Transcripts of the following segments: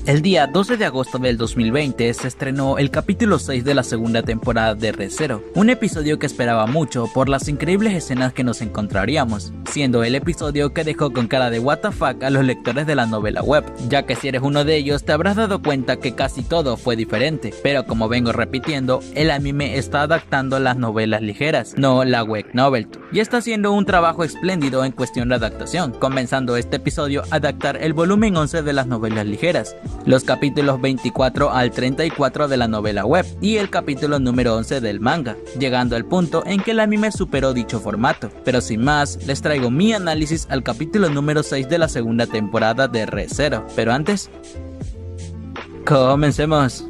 El día 12 de agosto del 2020 se estrenó el capítulo 6 de la segunda temporada de Re:Zero, un episodio que esperaba mucho por las increíbles escenas que nos encontraríamos, siendo el episodio que dejó con cara de WTF a los lectores de la novela web, ya que si eres uno de ellos te habrás dado cuenta que casi todo fue diferente, pero como vengo repitiendo, el anime está adaptando las novelas ligeras, no la web novel, y está haciendo un trabajo espléndido en cuestión de adaptación, comenzando este episodio a adaptar el volumen 11 de las novelas ligeras, los capítulos 24 al 34 de la novela web y el capítulo número 11 del manga, llegando al punto en que el anime superó dicho formato. Pero sin más, les traigo mi análisis al capítulo número 6 de la segunda temporada de Re:Zero. Pero antes, comencemos.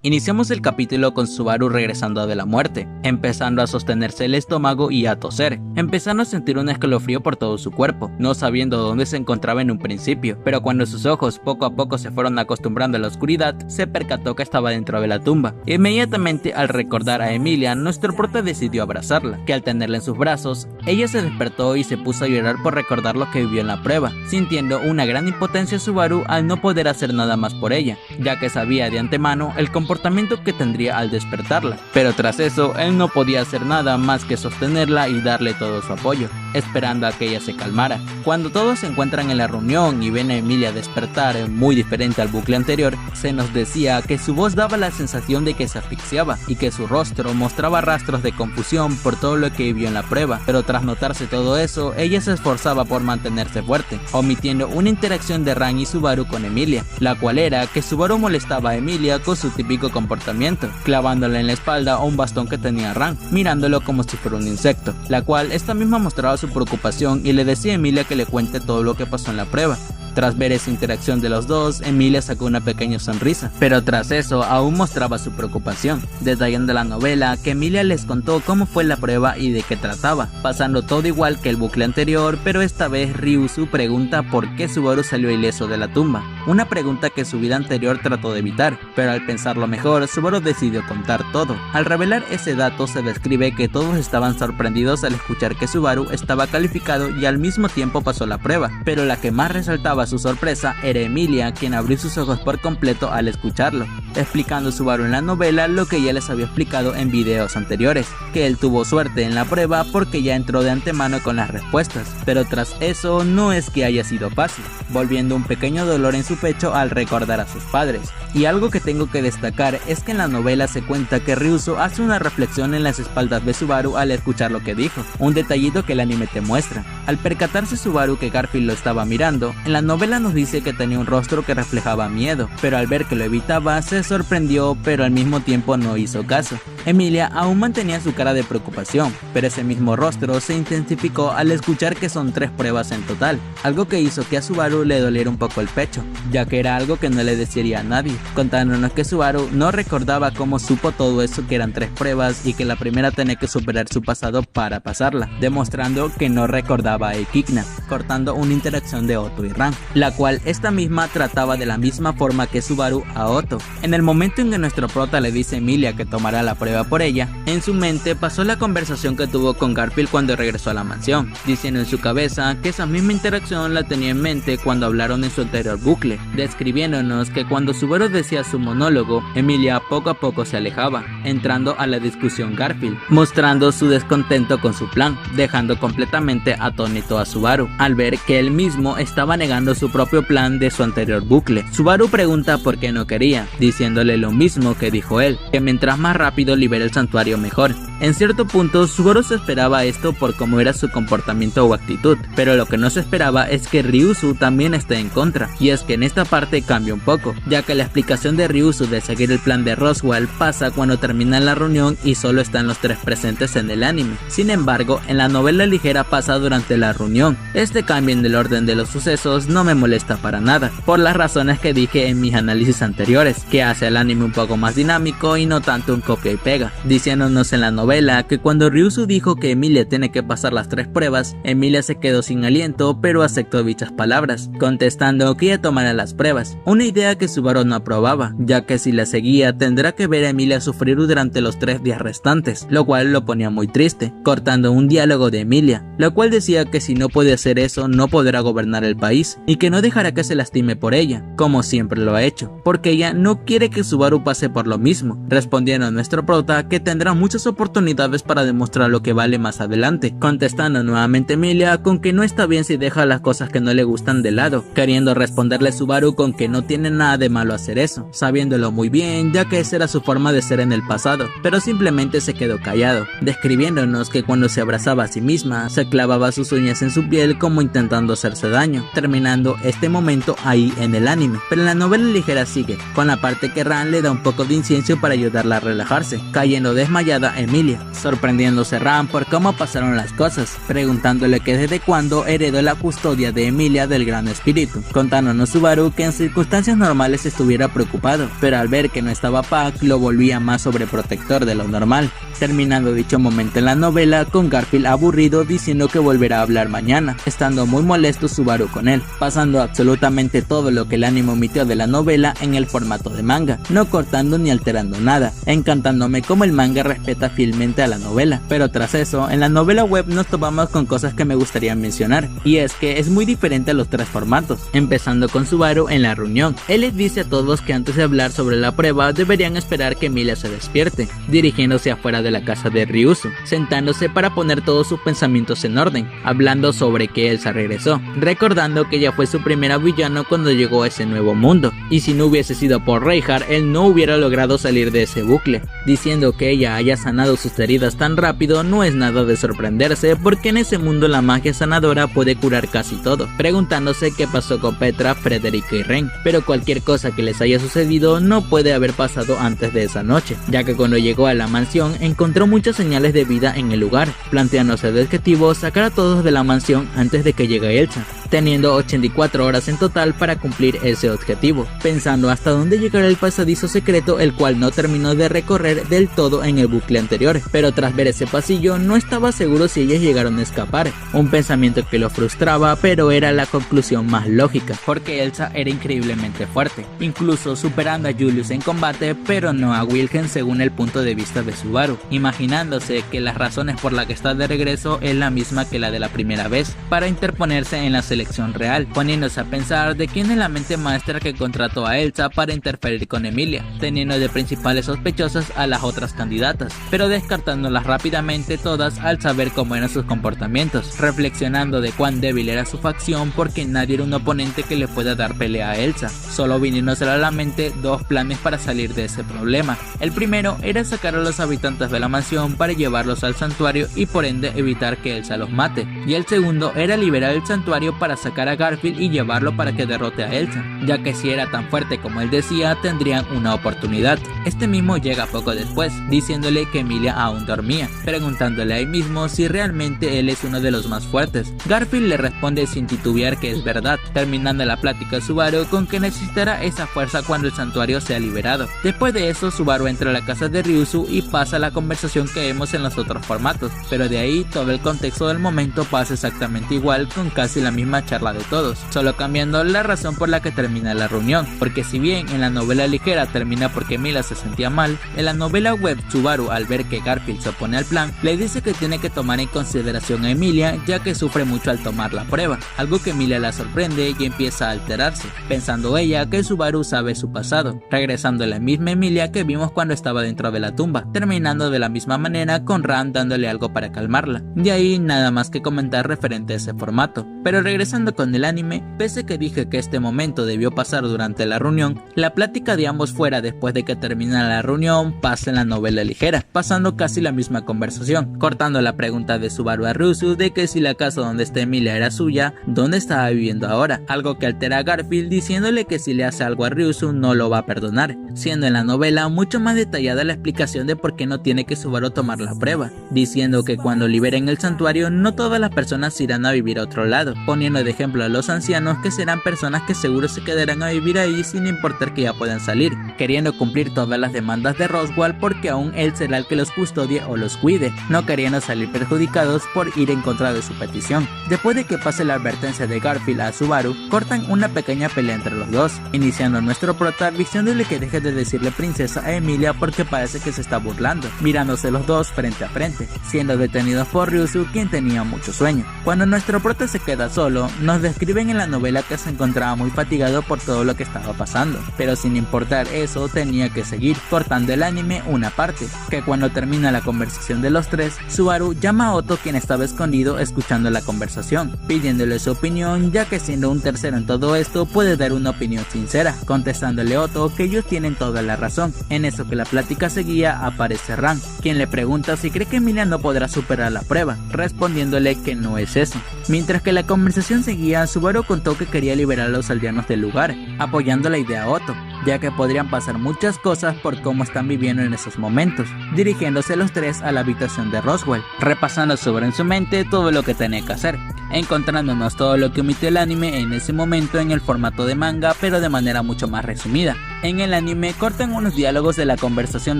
Iniciamos el capítulo con Subaru regresando de la muerte, empezando a sostenerse el estómago y a toser, empezando a sentir un escalofrío por todo su cuerpo, no sabiendo dónde se encontraba en un principio, pero cuando sus ojos poco a poco se fueron acostumbrando a la oscuridad, se percató que estaba dentro de la tumba. Inmediatamente al recordar a Emilia, nuestro prota decidió abrazarla, que al tenerla en sus brazos, ella se despertó y se puso a llorar por recordar lo que vivió en la prueba, sintiendo una gran impotencia Subaru al no poder hacer nada más por ella, ya que sabía de antemano el comportamiento que tendría al despertarla, pero tras eso él no podía hacer nada más que sostenerla y darle todo su apoyo, esperando a que ella se calmara. Cuando todos se encuentran en la reunión y ven a Emilia despertar muy diferente al bucle anterior, se nos decía que su voz daba la sensación de que se asfixiaba y que su rostro mostraba rastros de confusión por todo lo que vivió en la prueba, pero tras notarse todo eso, ella se esforzaba por mantenerse fuerte, omitiendo una interacción de Ran y Subaru con Emilia, la cual era que Subaru molestaba a Emilia con su típico comportamiento, clavándole en la espalda a un bastón que tenía Ran, mirándolo como si fuera un insecto, la cual esta misma mostraba su preocupación y le decía a Emilia que le cuente todo lo que pasó en la prueba. Tras ver esa interacción de los dos, Emilia sacó una pequeña sonrisa, pero tras eso aún mostraba su preocupación, detallando la novela que Emilia les contó cómo fue la prueba y de qué trataba, pasando todo igual que el bucle anterior, pero esta vez Ryuzu pregunta por qué Subaru salió ileso de la tumba, una pregunta que su vida anterior trató de evitar, pero al pensarlo mejor, Subaru decidió contar todo. Al revelar ese dato se describe que todos estaban sorprendidos al escuchar que Subaru estaba calificado y al mismo tiempo pasó la prueba, pero la que más resaltaba su sorpresa era Emilia, quien abrió sus ojos por completo al escucharlo, explicando Subaru en la novela lo que ya les había explicado en videos anteriores, que él tuvo suerte en la prueba porque ya entró de antemano con las respuestas, pero tras eso no es que haya sido fácil, volviendo un pequeño dolor en su pecho al recordar a sus padres. Y algo que tengo que destacar es que en la novela se cuenta que Ryuzu hace una reflexión en las espaldas de Subaru al escuchar lo que dijo, un detallito que el anime te muestra. Al percatarse Subaru que Garfield lo estaba mirando, en la novela nos dice que tenía un rostro que reflejaba miedo, pero al ver que lo evitaba se sorprendió, pero al mismo tiempo no hizo caso. Emilia aún mantenía su cara de preocupación, pero ese mismo rostro se intensificó al escuchar que son 3 pruebas en total, algo que hizo que a Subaru le doliera un poco el pecho, ya que era algo que no le desearía a nadie, contándonos que Subaru no recordaba cómo supo todo eso, que eran 3 pruebas y que la primera tenía que superar su pasado para pasarla, demostrando que no recordaba a Ekigna, cortando una interacción de Otto y Ran, la cual esta misma trataba de la misma forma que Subaru a Otto. En el momento en que nuestro prota le dice a Emilia que tomará la prueba por ella, en su mente pasó la conversación que tuvo con Garfield cuando regresó a la mansión, diciendo en su cabeza que esa misma interacción la tenía en mente cuando hablaron en su anterior bucle, describiéndonos que cuando Subaru decía su monólogo, Emilia poco a poco se alejaba, entrando a la discusión Garfield, mostrando su descontento con su plan, dejando completamente atónito a Subaru, al ver que él mismo estaba negando su propio plan de su anterior bucle. Subaru pregunta por qué no quería, diciéndole lo mismo que dijo él, que mientras más rápido libere el santuario mejor. En cierto punto, Subaru se esperaba esto por cómo era su comportamiento o actitud, pero lo que no se esperaba es que Ryuzu también esté en contra, y es que en esta parte cambia un poco, ya que la explicación de Ryuzu de seguir el plan de Roswell pasa cuando termina la reunión y solo están los 3 presentes en el anime. Sin embargo, en la novela ligera pasa durante la reunión. Este cambio en el orden de los sucesos no me molesta para nada, por las razones que dije en mis análisis anteriores, que hace el anime un poco más dinámico y no tanto un copia y pega. niega, diciéndonos en la novela que cuando Ryuzu dijo que Emilia tiene que pasar las 3 pruebas, Emilia se quedó sin aliento pero aceptó dichas palabras, contestando que ella tomará las pruebas, una idea que Subaru no aprobaba, ya que si la seguía tendrá que ver a Emilia sufrir durante los 3 días restantes, lo cual lo ponía muy triste, cortando un diálogo de Emilia, la cual decía que si no puede hacer eso no podrá gobernar el país y que no dejará que se lastime por ella, como siempre lo ha hecho, porque ella no quiere que Subaru pase por lo mismo, respondiendo a nuestro prota que tendrá muchas oportunidades para demostrar lo que vale más adelante, contestando nuevamente Emilia con que no está bien si deja las cosas que no le gustan de lado, queriendo responderle Subaru con que no tiene nada de malo hacer eso, sabiéndolo muy bien ya que esa era su forma de ser en el pasado, pero simplemente se quedó callado, describiéndonos que cuando se abrazaba a sí misma, se clavaba sus uñas en su piel como intentando hacerse daño, terminando este momento ahí en el anime, pero en la novela ligera sigue, con la parte que Ran le da un poco de incienso para ayudarla a relajarse, cayendo desmayada Emilia, sorprendiéndose Ran por cómo pasaron las cosas, preguntándole que desde cuándo heredó la custodia de Emilia del Gran Espíritu, contándonos Subaru que en circunstancias normales estuviera preocupado, pero al ver que no estaba Pac lo volvía más sobreprotector de lo normal, terminando dicho momento en la novela con Garfield aburrido diciendo que volverá a hablar mañana, estando muy molesto Subaru con él, pasando absolutamente todo lo que el anime omitió de la novela en el formato de manga, no cortando ni alterando nada, encantándome como el manga respeta fielmente a la novela, pero tras eso, en la novela web nos topamos con cosas que me gustaría mencionar, y es que es muy diferente a los 3 formatos, empezando con Subaru en la reunión. Él les dice a todos que antes de hablar sobre la prueba deberían esperar que Emilia se despierte, dirigiéndose afuera de la casa de Ryuzu, sentándose para poner todos sus pensamientos en orden, hablando sobre que Elsa regresó, recordando que ella fue su primera villano cuando llegó a ese nuevo mundo, y si no hubiese sido por Reinhardt, él no hubiera logrado salir de ese bucle, diciendo que ella haya sanado sus heridas tan rápido no es nada de sorprenderse porque en ese mundo la magia sanadora puede curar casi todo, preguntándose qué pasó con Petra, Frederica y Ren, pero cualquier cosa que les haya sucedido no puede haber pasado antes de esa noche, ya que cuando llegó a la mansión encontró muchas señales de vida en el lugar, planteándose de objetivo sacar a todos de la mansión antes de que llegue Elsa, teniendo 84 horas en total para cumplir ese objetivo, pensando hasta dónde llegará el pasadizo secreto el cual no terminó de recorrer del todo en el bucle anterior, pero tras ver ese pasillo no estaba seguro si ellas llegaron a escapar, un pensamiento que lo frustraba pero era la conclusión más lógica, porque Elsa era increíblemente fuerte, incluso superando a Julius en combate pero no a Wilhelm según el punto de vista de Subaru, imaginándose que las razones por las que está de regreso es la misma que la de la primera vez, para interponerse en la selección real, poniéndose a pensar de quién es la mente maestra que contrató a Elsa para interferir con Emilia, teniendo de principales sospechosas a las otras candidatas, pero descartándolas rápidamente todas al saber cómo eran sus comportamientos, reflexionando de cuán débil era su facción porque nadie era un oponente que le pueda dar pelea a Elsa, solo viniéndose a la mente 2 planes para salir de ese problema. El primero era sacar a los habitantes de la mansión para llevarlos al santuario y por ende evitar que Elsa los mate, y el segundo era liberar el santuario para sacar a Garfield y llevarlo para que derrote a Elsa, ya que si era tan fuerte como él decía tendrían una oportunidad. Este mismo llega poco después, diciéndole que Emilia aún dormía, preguntándole a él mismo si realmente él es uno de los más fuertes. Garfield le responde sin titubear que es verdad, terminando la plática Subaru con que necesitará esa fuerza cuando el santuario sea liberado. Después de eso Subaru entra a la casa de Ryuzu y pasa la conversación que vemos en los otros formatos, pero de ahí todo el contexto del momento pasa exactamente igual con casi la misma charla de todos, solo cambiando la razón por la que termina la reunión, porque si bien en la novela ligera termina porque Emilia se sentía mal, en la novela web Subaru al ver que Garfield se opone al plan, le dice que tiene que tomar en consideración a Emilia ya que sufre mucho al tomar la prueba, algo que Emilia la sorprende y empieza a alterarse, pensando ella que Subaru sabe su pasado, regresando a la misma Emilia que vimos cuando estaba dentro de la tumba, terminando de la misma manera con Ran dándole algo para calmarla. De ahí nada más que comentar referente a ese formato, pero regresando con el anime, pese que dije que este momento debió pasar durante la reunión, la plática de ambos fuera después de que termina la reunión pasa en la novela ligera, pasando casi la misma conversación, cortando la pregunta de Subaru a Ryuzu de que si la casa donde está Emilia era suya, ¿dónde estaba viviendo ahora? Algo que altera a Garfield diciéndole que si le hace algo a Ryuzu no lo va a perdonar, siendo en la novela mucho más detallada la explicación de por qué no tiene que Subaru tomar la prueba, diciendo que cuando liberen el santuario no todas las personas irán a vivir a otro lado, poniendo poniendo de ejemplo a los ancianos, que serán personas que seguro se quedarán a vivir ahí sin importar que ya puedan salir, queriendo cumplir todas las demandas de Roswaal porque aún él será el que los custodie o los cuide, no queriendo salir perjudicados por ir en contra de su petición. Después de que pase la advertencia de Garfield a Subaru, cortan una pequeña pelea entre los dos, iniciando nuestro prota diciéndole que deje de decirle princesa a Emilia porque parece que se está burlando, mirándose los dos frente a frente, siendo detenidos por Ryuzu, quien tenía mucho sueño. Cuando nuestro prota se queda solo, nos describen en la novela que se encontraba muy fatigado por todo lo que estaba pasando, pero sin importar eso tenía que seguir, cortando el anime una parte, que cuando termina la conversación de los tres, Subaru llama a Otto, quien estaba escondido escuchando la conversación, pidiéndole su opinión, ya que siendo un tercero en todo esto puede dar una opinión sincera, contestándole Otto que ellos tienen toda la razón. En eso que la plática seguía aparece Ran, quien le pregunta si cree que Emilia no podrá superar la prueba, respondiéndole que no es eso. Mientras que la conversación seguía, Subaru contó que quería liberar a los aldeanos del lugar, apoyando la idea a Otto, ya que podrían pasar muchas cosas por cómo están viviendo en esos momentos, dirigiéndose los tres a la habitación de Roswaal, repasando sobre en su mente todo lo que tenía que hacer, encontrándonos todo lo que omitió el anime en ese momento en el formato de manga, pero de manera mucho más resumida. En el anime cortan unos diálogos de la conversación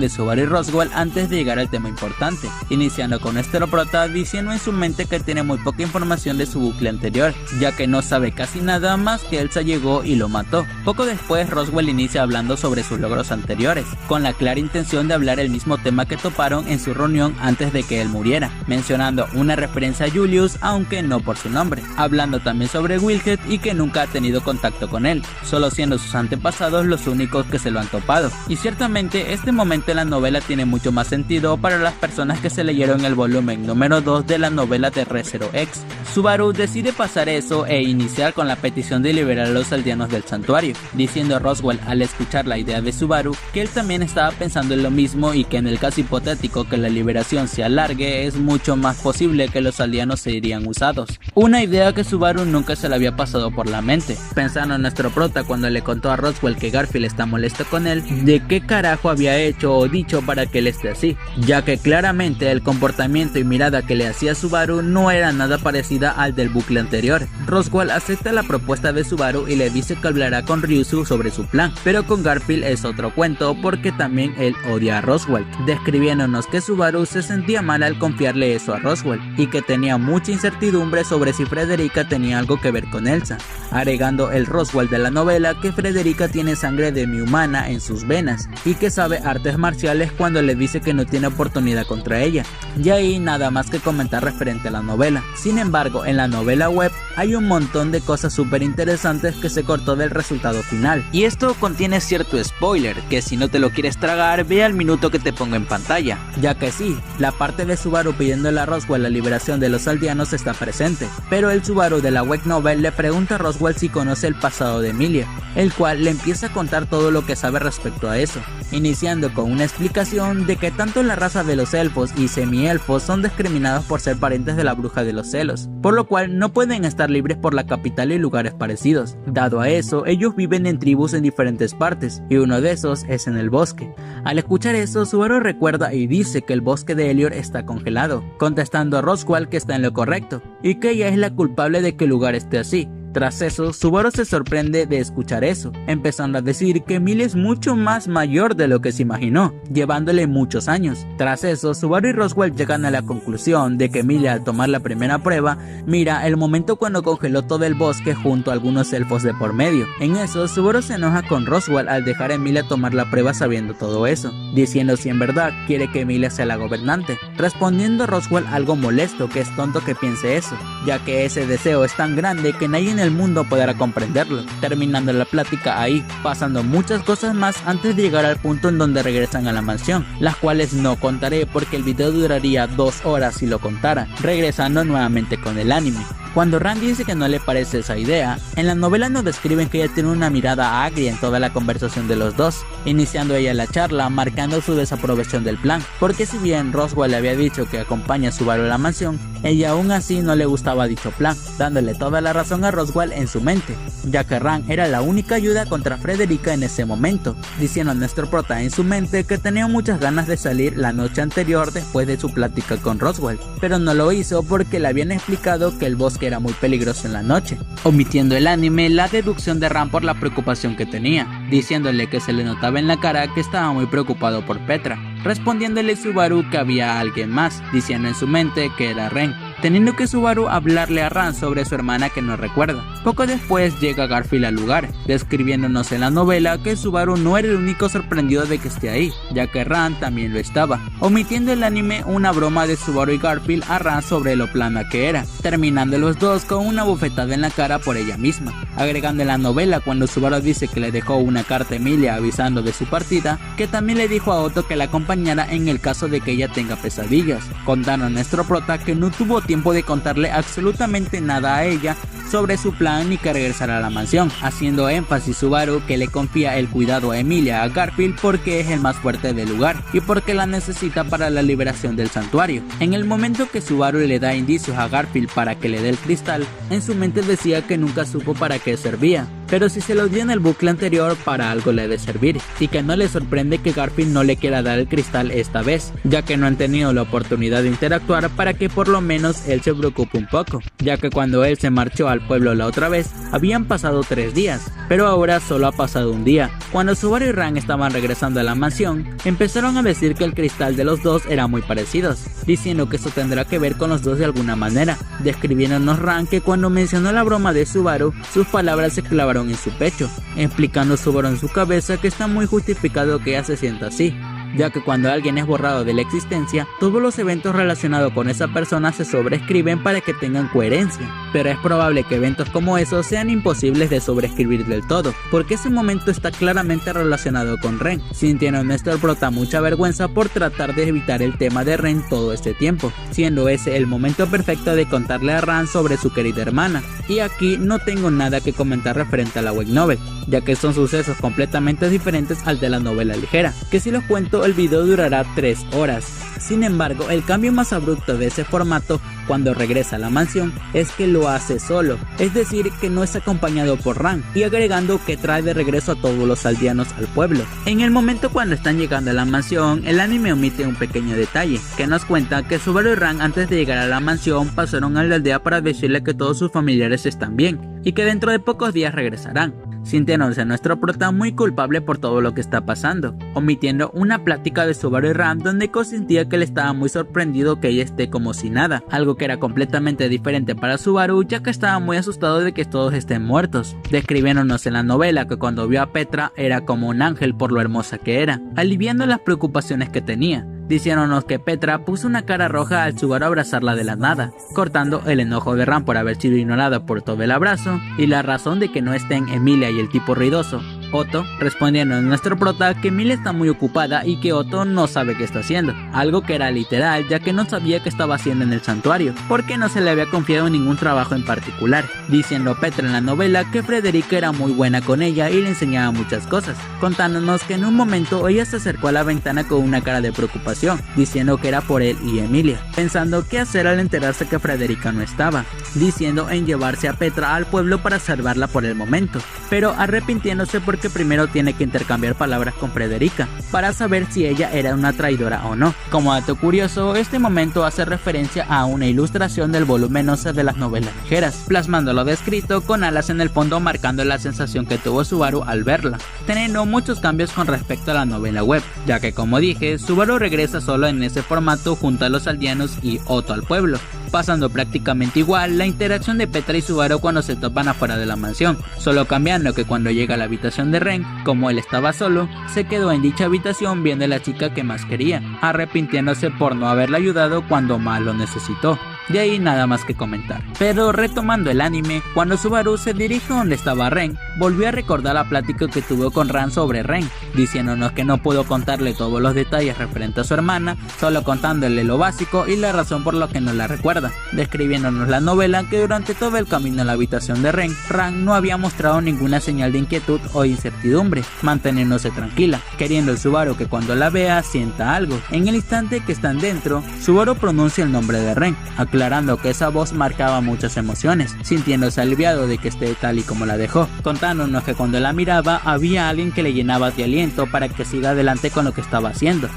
de Subaru y Roswaal antes de llegar al tema importante, iniciando con nuestro prota diciendo en su mente que tiene muy poca información de su bucle anterior, ya que no sabe casi nada más que Elsa llegó y lo mató. Poco después Roswaal inicia hablando sobre sus logros anteriores, con la clara intención de hablar el mismo tema que toparon en su reunión antes de que él muriera, mencionando una referencia a Julius, aunque no por su nombre, hablando también sobre Wilhelm y que nunca ha tenido contacto con él, solo siendo sus antepasados los únicos que se lo han topado. Y ciertamente este momento en la novela tiene mucho más sentido para las personas que se leyeron el volumen número 2 de la novela de Re:Zero-X. Subaru decide pasar eso e iniciar con la petición de liberar a los aldeanos del santuario, diciendo a Roswaal al escuchar la idea de Subaru que él también estaba pensando en lo mismo y que en el caso hipotético que la liberación se alargue es mucho más posible que los aldeanos serían usados. Una idea que Subaru nunca se le había pasado por la mente, pensando en nuestro prota cuando le contó a Roswaal que Garfield está molesto con él, de qué carajo había hecho o dicho para que él esté así, ya que claramente el comportamiento y mirada que le hacía Subaru no era nada parecida al del bucle anterior. Roswaal acepta la propuesta de Subaru y le dice que hablará con Ryuzu sobre su plan, pero con Garfield es otro cuento porque también él odia a Roswaal, describiéndonos que Subaru se sentía mal al confiarle eso a Roswaal y que tenía mucha incertidumbre sobre si Frederica tenía algo que ver con Elsa, agregando el Roswaal de la novela que Frederica tiene sangre de mi humana en sus venas y que sabe artes marciales cuando le dice que no tiene oportunidad contra ella. Y ahí nada más que comentar referente a la novela. Sin embargo, en la novela web hay un montón de cosas súper interesantes que se cortó del resultado final, y esto contiene cierto spoiler que si no te lo quieres tragar ve al minuto que te pongo en pantalla, ya que sí, la parte de Subaru pidiéndole a Roswaal la liberación de los aldeanos está presente, pero el Subaru de la web novel le pregunta a Roswaal si conoce el pasado de Emilia, el cual le empieza a contar todo lo que sabe respecto a eso, iniciando con una explicación de que tanto la raza de los elfos y semielfos son discriminados por ser parientes de la bruja de los celos, por lo cual no pueden estar libres por la capital y lugares parecidos. Dado a eso, ellos viven en tribus en diferentes partes, y uno de esos es en el bosque. Al escuchar eso, Subaru recuerda y dice que el bosque de Elior está congelado, contestando a Roswaal que está en lo correcto, y que ella es la culpable de que el lugar esté así. Tras eso, Subaru se sorprende de escuchar eso, empezando a decir que Emilia es mucho más mayor de lo que se imaginó, llevándole muchos años. Tras eso, Subaru y Roswaal llegan a la conclusión de que Emilia, al tomar la primera prueba, mira el momento cuando congeló todo el bosque junto a algunos elfos de por medio. En eso, Subaru se enoja con Roswaal al dejar a Emilia tomar la prueba sabiendo todo eso, diciendo si en verdad quiere que Emilia sea la gobernante, respondiendo a Roswaal algo molesto que es tonto que piense eso, ya que ese deseo es tan grande que nadie en el mundo podrá comprenderlo, terminando la plática ahí, pasando muchas cosas más antes de llegar al punto en donde regresan a la mansión, las cuales no contaré porque el video duraría 2 horas si lo contara, regresando nuevamente con el anime. Cuando Ran dice que no le parece esa idea, en la novela nos describen que ella tiene una mirada agria en toda la conversación de los dos, iniciando ella la charla marcando su desaprobación del plan, porque si bien Roswaal le había dicho que acompaña a Subaru a la mansión, ella aún así no le gustaba dicho plan, dándole toda la razón a Roswaal en su mente, ya que Ran era la única ayuda contra Frederica en ese momento, diciendo a nuestro prota en su mente que tenía muchas ganas de salir la noche anterior después de su plática con Roswaal, pero no lo hizo porque le habían explicado que el bosque era muy peligroso en la noche, omitiendo el anime la deducción de Ran por la preocupación que tenía, diciéndole que se le notaba en la cara que estaba muy preocupado por Petra, respondiéndole Subaru que había alguien más, diciendo en su mente que era Ren, teniendo que Subaru hablarle a Ran sobre su hermana que no recuerda. Poco después llega Garfield al lugar, describiéndonos en la novela que Subaru no era el único sorprendido de que esté ahí, ya que Ran también lo estaba, omitiendo el anime una broma de Subaru y Garfield a Ran sobre lo plana que era, terminando los dos con una bofetada en la cara por ella misma, agregando en la novela cuando Subaru dice que le dejó una carta a Emilia avisando de su partida, que también le dijo a Otto que la acompañara en el caso de que ella tenga pesadillas, contando a nuestro prota que no tuvo tiempo de contarle absolutamente nada a ella sobre su plan ni que regresara a la mansión, haciendo énfasis Subaru que le confía el cuidado a Emilia a Garfield porque es el más fuerte del lugar y porque la necesita para la liberación del santuario. En el momento que Subaru le da indicios a Garfield para que le dé el cristal, en su mente decía que nunca supo para qué servía, pero si se lo dio en el bucle anterior para algo le debe servir, y que no le sorprende que Garfield no le quiera dar el cristal esta vez, ya que no han tenido la oportunidad de interactuar para que por lo menos él se preocupe un poco, ya que cuando él se marchó al pueblo la otra vez, habían pasado 3 días, pero ahora solo ha pasado un día. Cuando Subaru y Ran estaban regresando a la mansión, empezaron a decir que el cristal de los dos era muy parecidos, diciendo que eso tendrá que ver con los dos de alguna manera, describiéndonos Ran que cuando mencionó la broma de Subaru, sus palabras se clavaron en su pecho, explicando Subaru en su cabeza que está muy justificado que ella se sienta así, ya que cuando alguien es borrado de la existencia, todos los eventos relacionados con esa persona se sobreescriben para que tengan coherencia, pero es probable que eventos como esos sean imposibles de sobreescribir del todo, porque ese momento está claramente relacionado con Ren, sintiendo nuestro prota mucha vergüenza por tratar de evitar el tema de Ren todo este tiempo, siendo ese el momento perfecto de contarle a Ran sobre su querida hermana, y aquí no tengo nada que comentar referente a la web novel, ya que son sucesos completamente diferentes al de la novela ligera, que si los cuento el video durará 3 horas. Sin embargo, el cambio más abrupto de ese formato cuando regresa a la mansión es que lo hace solo, es decir que no es acompañado por Ran, y agregando que trae de regreso a todos los aldeanos al pueblo. En el momento cuando están llegando a la mansión, el anime omite un pequeño detalle, que nos cuenta que Subaru y Ran antes de llegar a la mansión pasaron a la aldea para decirle que todos sus familiares están bien, y que dentro de pocos días regresarán, sintiéndose nuestro prota muy culpable por todo lo que está pasando, omitiendo una plática de Subaru y Ran donde consentía que él estaba muy sorprendido que ella esté como si nada, algo que era completamente diferente para Subaru ya que estaba muy asustado de que todos estén muertos, describiéndonos en la novela que cuando vio a Petra era como un ángel por lo hermosa que era, aliviando las preocupaciones que tenía, diciéndonos que Petra puso una cara roja al Subaru abrazarla de la nada, cortando el enojo de Ran por haber sido ignorada por todo el abrazo y la razón de que no estén Emilia y el tipo ruidoso. Otto respondiendo a nuestro prota que Emilia está muy ocupada y que Otto no sabe qué está haciendo, algo que era literal ya que no sabía qué estaba haciendo en el santuario, porque no se le había confiado ningún trabajo en particular, diciendo Petra en la novela que Frederica era muy buena con ella y le enseñaba muchas cosas, contándonos que en un momento ella se acercó a la ventana con una cara de preocupación, diciendo que era por él y Emilia, pensando qué hacer al enterarse que Frederica no estaba, diciendo en llevarse a Petra al pueblo para salvarla por el momento, pero arrepintiéndose porque primero tiene que intercambiar palabras con Frederica para saber si ella era una traidora o no. Como dato curioso, este momento hace referencia a una ilustración del volumen 11 de las novelas ligeras, plasmando lo descrito con alas en el fondo marcando la sensación que tuvo Subaru al verla, teniendo muchos cambios con respecto a la novela web, ya que como dije, Subaru regresa solo en ese formato junto a los aldeanos y Otto al pueblo, pasando prácticamente igual la interacción de Petra y Subaru cuando se topan afuera de la mansión, solo cambiando que cuando llega a la habitación de Ren, como él estaba solo, se quedó en dicha habitación viendo a la chica que más quería, arrepintiéndose por no haberla ayudado cuando más lo necesitó. De ahí nada más que comentar. Pero retomando el anime, cuando Subaru se dirige donde estaba Ren, volvió a recordar la plática que tuvo con Ran sobre Ren, diciéndonos que no pudo contarle todos los detalles referentes a su hermana, solo contándole lo básico y la razón por la que no la recuerda, describiéndonos la novela que durante todo el camino a la habitación de Ren, Ran no había mostrado ninguna señal de inquietud o incertidumbre, manteniéndose tranquila, queriendo el Subaru que cuando la vea sienta algo. En el instante que están dentro, Subaru pronuncia el nombre de Ren, aclarando que esa voz marcaba muchas emociones, sintiéndose aliviado de que esté tal y como la dejó, contándonos que cuando la miraba había alguien que le llenaba de aliento para que siga adelante con lo que estaba haciendo.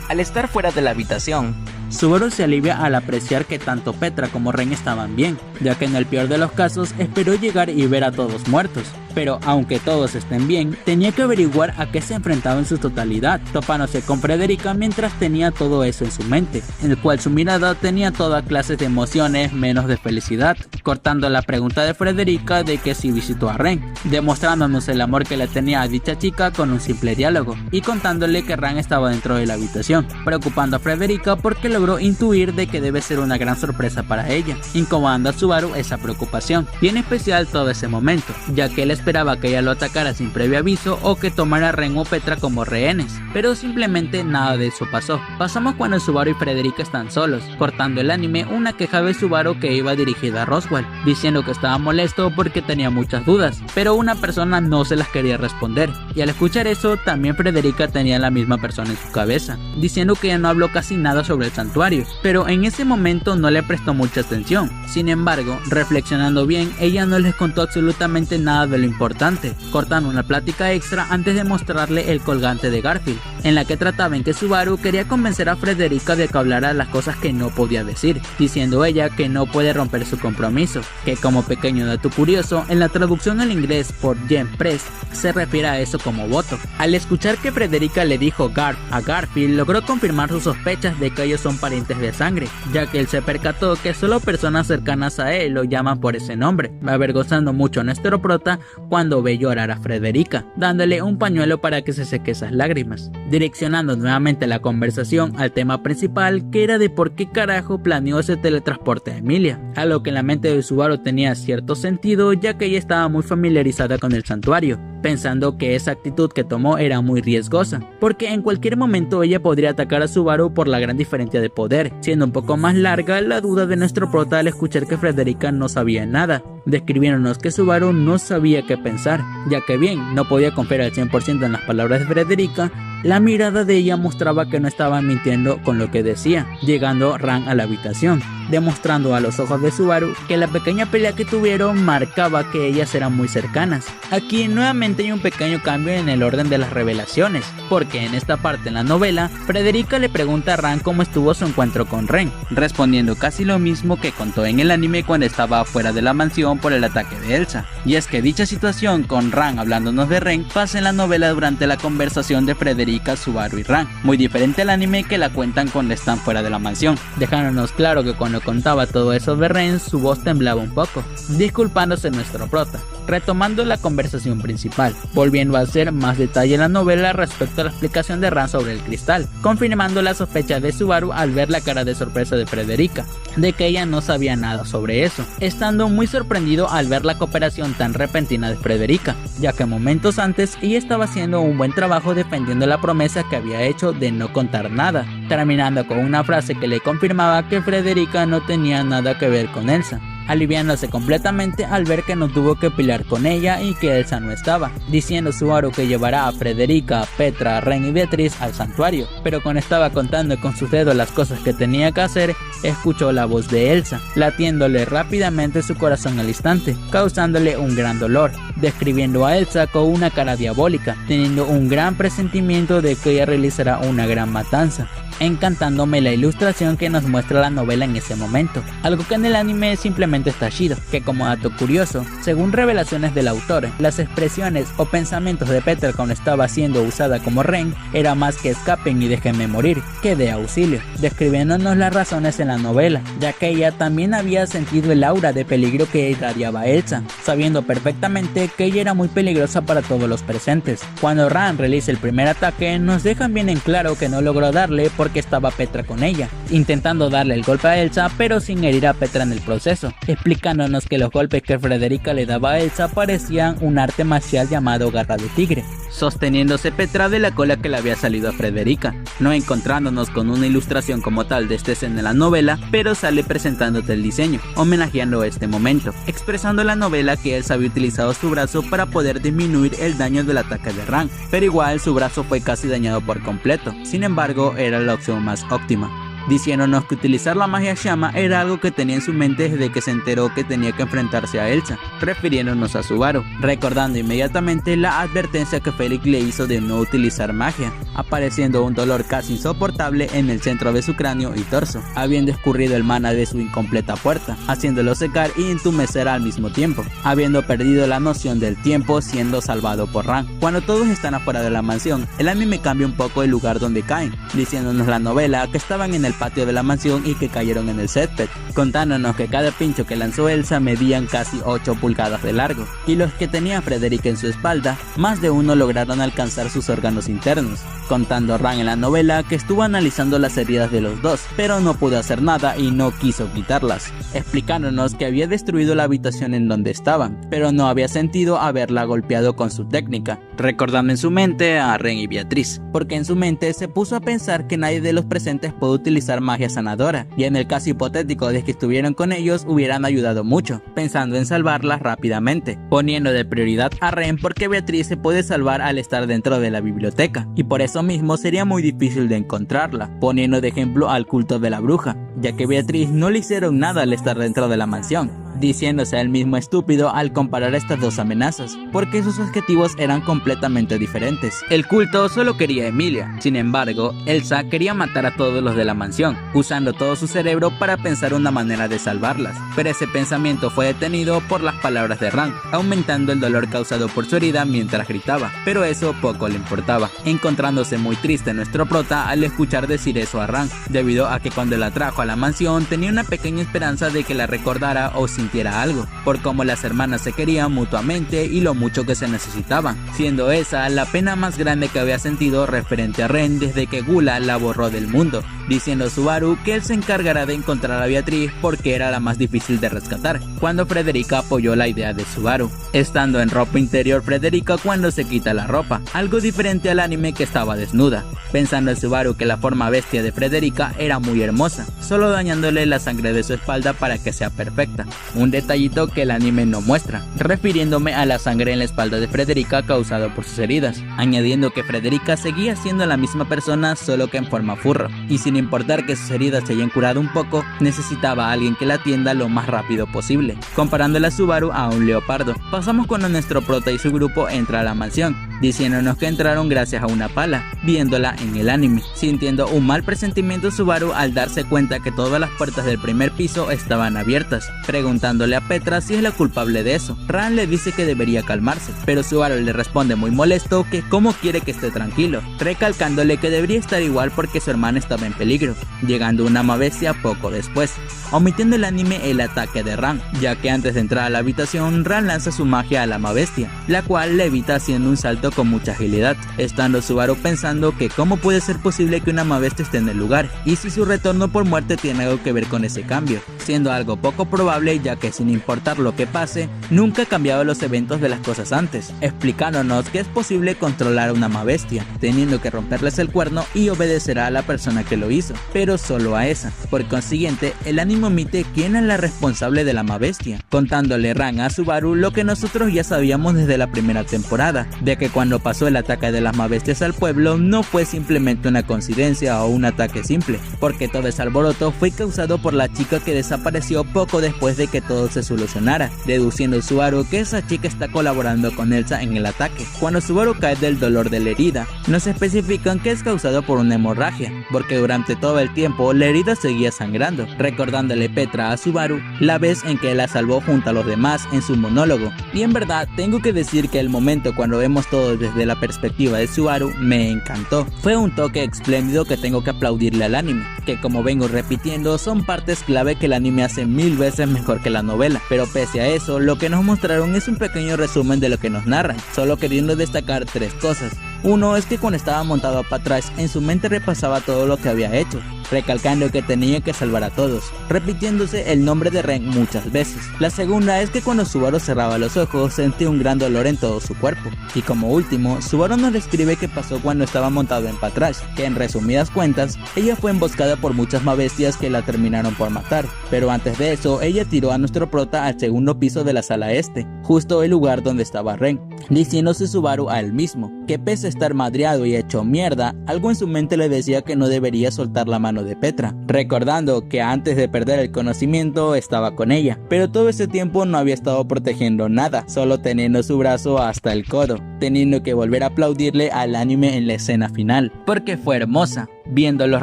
Al estar fuera de la habitación, Subaru se alivia al apreciar que tanto Petra como Ren estaban bien, ya que en el peor de los casos esperó llegar y ver a todos muertos. Pero aunque todos estén bien, tenía que averiguar a qué se enfrentaba en su totalidad, topándose con Frederica mientras tenía todo eso en su mente, en el cual su mirada tenía toda clase de emociones menos de felicidad, cortando la pregunta de Frederica de que si visitó a Ren, demostrándonos el amor que le tenía a dicha chica con un simple diálogo, y contándole que Ren estaba dentro de la habitación, preocupando a Frederica porque logró intuir de que debe ser una gran sorpresa para ella, incomodando a Subaru esa preocupación, y en especial todo ese momento, ya que él esperaba que ella lo atacara sin previo aviso o que tomara a Ren o Petra como rehenes, pero simplemente nada de eso pasó. Pasamos cuando Subaru y Frederica están solos, cortando el anime una queja de Subaru que iba dirigida a Roswell, diciendo que estaba molesto porque tenía muchas dudas, pero una persona no se las quería responder, y al escuchar eso también Frederica tenía la misma persona en su cabeza, diciendo que ya no habló casi nada sobre el santuario, pero en ese momento no le prestó mucha atención. Sin embargo, reflexionando bien, ella no les contó absolutamente nada de lo importante, cortando una plática extra antes de mostrarle el colgante de Garfield, en la que trataba en que Subaru quería convencer a Frederica de que hablara las cosas que no podía decir, diciendo ella que no puede romper su compromiso, que como pequeño dato curioso, en la traducción al inglés por Jen Press se refiere a eso como voto. Al escuchar que Frederica le dijo Garf a Garfield, logró confirmar sus sospechas de que ellos son parientes de sangre, ya que él se percató que solo personas cercanas a él lo llaman por ese nombre, avergonzando mucho a nuestro prota cuando ve llorar a Frederica, dándole un pañuelo para que se seque esas lágrimas, direccionando nuevamente la conversación al tema principal, que era de por qué carajo planeó ese teletransporte a Emilia, a lo que en la mente de Subaru tenía cierto sentido, ya que ella estaba muy familiarizada con el santuario, pensando que esa actitud que tomó era muy riesgosa, porque en cualquier momento ella podría atacar a Subaru por la gran diferencia de poder, siendo un poco más larga la duda de nuestro prota al escuchar que Frederica no sabía nada, describiéndonos que Subaru no sabía qué pensar, ya que bien no podía confiar al 100% en las palabras de Frederica, la mirada de ella mostraba que no estaba mintiendo con lo que decía, llegando Ran a la habitación, demostrando a los ojos de Subaru que la pequeña pelea que tuvieron marcaba que ellas eran muy cercanas. Aquí nuevamente hay un pequeño cambio en el orden de las revelaciones, porque en esta parte en la novela, Frederica le pregunta a Ran cómo estuvo su encuentro con Ren, respondiendo casi lo mismo que contó en el anime cuando estaba fuera de la mansión por el ataque de Elsa, y es que dicha situación con Ran hablándonos de Ren pasa en la novela durante la conversación de Frederica, Subaru y Ran, muy diferente al anime que la cuentan cuando están fuera de la mansión, dejándonos claro que cuando contaba todo eso de Ren su voz temblaba un poco, disculpándose nuestro prota, retomando la conversación principal, volviendo a hacer más detalle en la novela respecto a la explicación de Ran sobre el cristal, confirmando la sospecha de Subaru al ver la cara de sorpresa de Frederica, de que ella no sabía nada sobre eso, estando muy sorprendido al ver la cooperación tan repentina de Frederica, ya que momentos antes ella estaba haciendo un buen trabajo defendiendo la promesa que había hecho de no contar nada, terminando con una frase que le confirmaba que Frederica no tenía nada que ver con Elsa, aliviándose completamente al ver que no tuvo que pelear con ella y que Elsa no estaba, diciendo Subaru que llevará a Frederica, Petra, Ren y Beatriz al santuario, pero cuando estaba contando con sus dedos las cosas que tenía que hacer, escuchó la voz de Elsa, latiéndole rápidamente su corazón al instante, causándole un gran dolor, describiendo a Elsa con una cara diabólica, teniendo un gran presentimiento de que ella realizará una gran matanza, encantándome la ilustración que nos muestra la novela en ese momento, algo que en el anime simplemente está chido, que como dato curioso, según revelaciones del autor, las expresiones o pensamientos de Petra cuando estaba siendo usada como Ren era más que escapen y déjenme morir, que de auxilio, describiéndonos las razones en la novela, ya que ella también había sentido el aura de peligro que irradiaba Elsa, sabiendo perfectamente que ella era muy peligrosa para todos los presentes. Cuando Ran realiza el primer ataque, nos dejan bien en claro que no logró darle porque estaba Petra con ella, intentando darle el golpe a Elsa pero sin herir a Petra en el proceso, explicándonos que los golpes que Frederica le daba a Elsa parecían un arte marcial llamado garra de tigre, sosteniéndose Petra de la cola que le había salido a Frederica, no encontrándonos con una ilustración como tal de esta escena en la novela, pero sale presentándote el diseño, homenajeando este momento, expresando en la novela que Elsa había utilizado su brazo para poder disminuir el daño del ataque de Ran, pero igual su brazo fue casi dañado por completo, sin embargo era la opción más óptima. diciéndonos que utilizar la magia llama era algo que tenía en su mente desde que se enteró que tenía que enfrentarse a Elsa, refiriéndonos a Subaru, recordando inmediatamente la advertencia que Felix le hizo de no utilizar magia, apareciendo un dolor casi insoportable en el centro de su cráneo y torso, habiendo escurrido el mana de su incompleta puerta, haciéndolo secar y entumecer al mismo tiempo, habiendo perdido la noción del tiempo siendo salvado por Ran. Cuando todos están afuera de la mansión, el anime cambia un poco el lugar donde caen, diciéndonos la novela que estaban en el patio de la mansión y que cayeron en el césped, contándonos que cada pincho que lanzó Elsa medían casi 8 pulgadas de largo, y los que tenía Frederica en su espalda, más de uno lograron alcanzar sus órganos internos, contando Ran en la novela que estuvo analizando las heridas de los dos, pero no pudo hacer nada y no quiso quitarlas, explicándonos que había destruido la habitación en donde estaban, pero no había sentido haberla golpeado con su técnica, recordando en su mente a Ren y Beatriz, porque en su mente se puso a pensar que nadie de los presentes puede utilizar magia sanadora, y en el caso hipotético de que estuvieran con ellos hubieran ayudado mucho, pensando en salvarlas rápidamente, poniendo de prioridad a Ren porque Beatriz se puede salvar al estar dentro de la biblioteca, y por eso mismo sería muy difícil de encontrarla, poniendo de ejemplo al culto de la bruja, ya que Beatriz no le hicieron nada al estar dentro de la mansión, diciéndose a él mismo estúpido al comparar estas dos amenazas, porque sus objetivos eran completamente diferentes. El culto solo quería a Emilia, sin embargo, Elsa quería matar a todos los de la mansión, usando todo su cerebro para pensar una manera de salvarlas, pero ese pensamiento fue detenido por las palabras de Ran, aumentando el dolor causado por su herida mientras gritaba, pero eso poco le importaba, encontrándose muy triste nuestro prota al escuchar decir eso a Ran, debido a que cuando la trajo a la mansión tenía una pequeña esperanza de que la recordara o sintiera algo, por cómo las hermanas se querían mutuamente y lo mucho que se necesitaban, siendo esa la pena más grande que había sentido referente a Ren desde que Gula la borró del mundo, diciendo a Subaru que él se encargará de encontrar a Beatriz porque era la más difícil de rescatar, cuando Frederica apoyó la idea de Subaru, estando en ropa interior Frederica cuando se quita la ropa, algo diferente al anime que estaba desnuda, pensando en Subaru que la forma bestia de Frederica era muy hermosa, solo dañándole la sangre de su espalda para que sea perfecta, un detallito que el anime no muestra, refiriéndome a la sangre en la espalda de Frederica causado por sus heridas, añadiendo que Frederica seguía siendo la misma persona solo que en forma furro, y sin importar que sus heridas se hayan curado un poco, necesitaba a alguien que la atienda lo más rápido posible, comparándola a Subaru a un leopardo. Pasamos cuando nuestro prota y su grupo entran a la mansión, diciéndonos que entraron gracias a una pala, viéndola en el anime, sintiendo un mal presentimiento Subaru al darse cuenta que todas las puertas del primer piso estaban abiertas, preguntándole a Petra si es la culpable de eso. Ran le dice que debería calmarse, pero Subaru le responde muy molesto que cómo quiere que esté tranquilo, recalcándole que debería estar igual porque su hermana estaba en peligro, llegando una bestia poco después, omitiendo el anime el ataque de Ran, ya que antes de entrar a la habitación Ran lanza su magia a la bestia, la cual le evita haciendo un salto con mucha agilidad, estando Subaru pensando que cómo puede ser posible que una bestia esté en el lugar, y si su retorno por muerte tiene algo que ver con ese cambio, siendo algo poco probable ya que sin importar lo que pase, nunca ha cambiado los eventos de las cosas antes, explicándonos que es posible controlar a una bestia, teniendo que romperles el cuerno y obedecerá a la persona que lo hizo, pero solo a esa. Por consiguiente, el anime omite quién es la responsable de la bestia, contándole Ran a Subaru lo que nosotros ya sabíamos desde la primera temporada, de que cuando pasó el ataque de las bestias al pueblo no fue simplemente una coincidencia o un ataque simple, porque todo ese alboroto fue causado por la chica que desapareció poco después de que todo se solucionara, deduciendo Subaru que esa chica está colaborando con Elsa en el ataque. Cuando Subaru cae del dolor de la herida, nos especifican que es causado por una hemorragia, porque durante todo el tiempo la herida seguía sangrando, recordándole Petra a Subaru la vez en que la salvó junto a los demás en su monólogo. Y en verdad tengo que decir que el momento cuando vemos todo desde la perspectiva de Subaru me encantó, fue un toque espléndido que tengo que aplaudirle al anime, que como vengo repitiendo son partes clave que el anime hace 1000 veces mejor que la novela, pero pese a eso lo que nos mostraron es un pequeño resumen de lo que nos narran, solo queriendo destacar 3 cosas. Uno es que cuando estaba montado para atrás en su mente repasaba todo lo que había hecho, recalcando que tenía que salvar a todos, repitiéndose el nombre de Ren muchas veces. La segunda es que cuando Subaru cerraba los ojos sentía un gran dolor en todo su cuerpo. Y como último, Subaru nos describe qué pasó cuando estaba montado en Patras, que en resumidas cuentas, ella fue emboscada por muchas bestias que la terminaron por matar, pero antes de eso, ella tiró a nuestro prota al segundo piso de la sala este, justo el lugar donde estaba Ren, diciéndose Subaru a él mismo, que pese a estar madreado y hecho mierda, algo en su mente le decía que no debería soltar la mano mano de Petra, recordando que antes de perder el conocimiento estaba con ella, pero todo ese tiempo no había estado protegiendo nada, solo teniendo su brazo hasta el codo, teniendo que volver a aplaudirle al anime en la escena final, porque fue hermosa, viendo los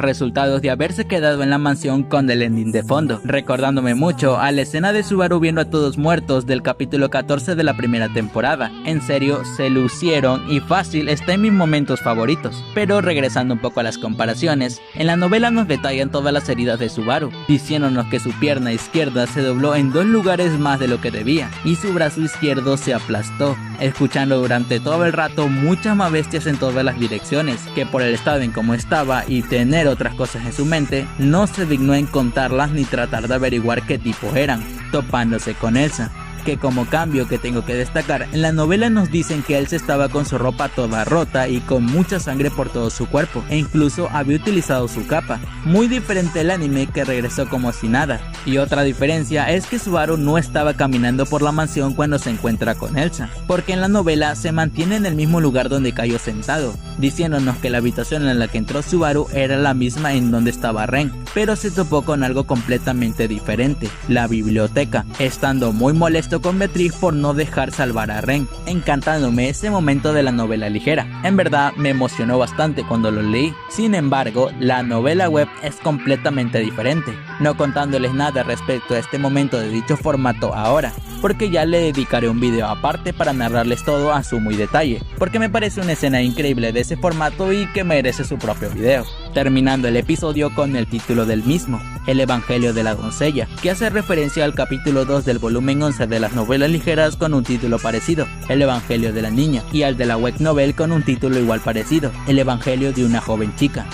resultados de haberse quedado en la mansión con el ending de fondo, recordándome mucho a la escena de Subaru viendo a todos muertos del capítulo 14 de la primera temporada. En serio, se lucieron y fácil está en mis momentos favoritos. Pero regresando un poco a las comparaciones, en la novela nos detallan todas las heridas de Subaru, diciéndonos que su pierna izquierda se dobló en 2 lugares más de lo que debía, y su brazo izquierdo se aplastó, escuchando durante todo el rato muchas más bestias en todas las direcciones, que por el estado en cómo estaba y tener otras cosas en su mente, no se dignó en contarlas ni tratar de averiguar qué tipo eran, topándose con Elsa. Que como cambio que tengo que destacar, en la novela nos dicen que Elsa estaba con su ropa toda rota y con mucha sangre por todo su cuerpo, e incluso había utilizado su capa, muy diferente al anime que regresó como si nada. Y otra diferencia es que Subaru no estaba caminando por la mansión cuando se encuentra con Elsa, porque en la novela se mantiene en el mismo lugar donde cayó sentado, diciéndonos que la habitación en la que entró Subaru era la misma en donde estaba Ren, pero se topó con algo completamente diferente, la biblioteca, estando muy molesto con Beatriz por no dejar salvar a Ren, encantándome ese momento de la novela ligera. En verdad me emocionó bastante cuando lo leí. Sin embargo, la novela web es completamente diferente, no contándoles nada respecto a este momento de dicho formato ahora, porque ya le dedicaré un video aparte para narrarles todo a sumo y detalle, porque me parece una escena increíble de ese formato y que merece su propio video. Terminando el episodio con el título del mismo, El Evangelio de la Doncella, que hace referencia al capítulo 2 del volumen 11 de las novelas ligeras con un título parecido, El Evangelio de la Niña, y al de la web novel con un título igual parecido, El Evangelio de una joven chica.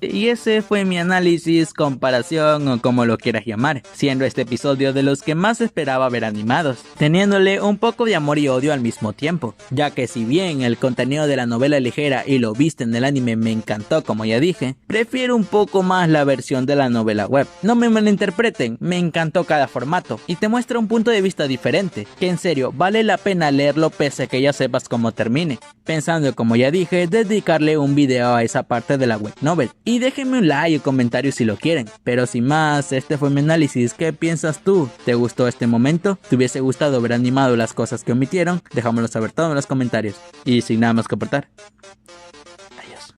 Y ese fue mi análisis, comparación o como lo quieras llamar, siendo este episodio de los que más esperaba ver animados, teniéndole un poco de amor y odio al mismo tiempo, ya que si bien el contenido de la novela ligera y lo viste en el anime me encantó como ya dije, prefiero un poco más la versión de la novela web. No me malinterpreten, me encantó cada formato y te muestra un punto de vista diferente, que en serio vale la pena leerlo pese a que ya sepas cómo termine, pensando como ya dije dedicarle un video a esa parte de la web novel. Y déjenme un like o comentario si lo quieren. Pero sin más, este fue mi análisis. ¿Qué piensas tú? ¿Te gustó este momento? ¿Te hubiese gustado ver animado las cosas que omitieron? Déjamelo saber todo en los comentarios. Y sin nada más que aportar, adiós.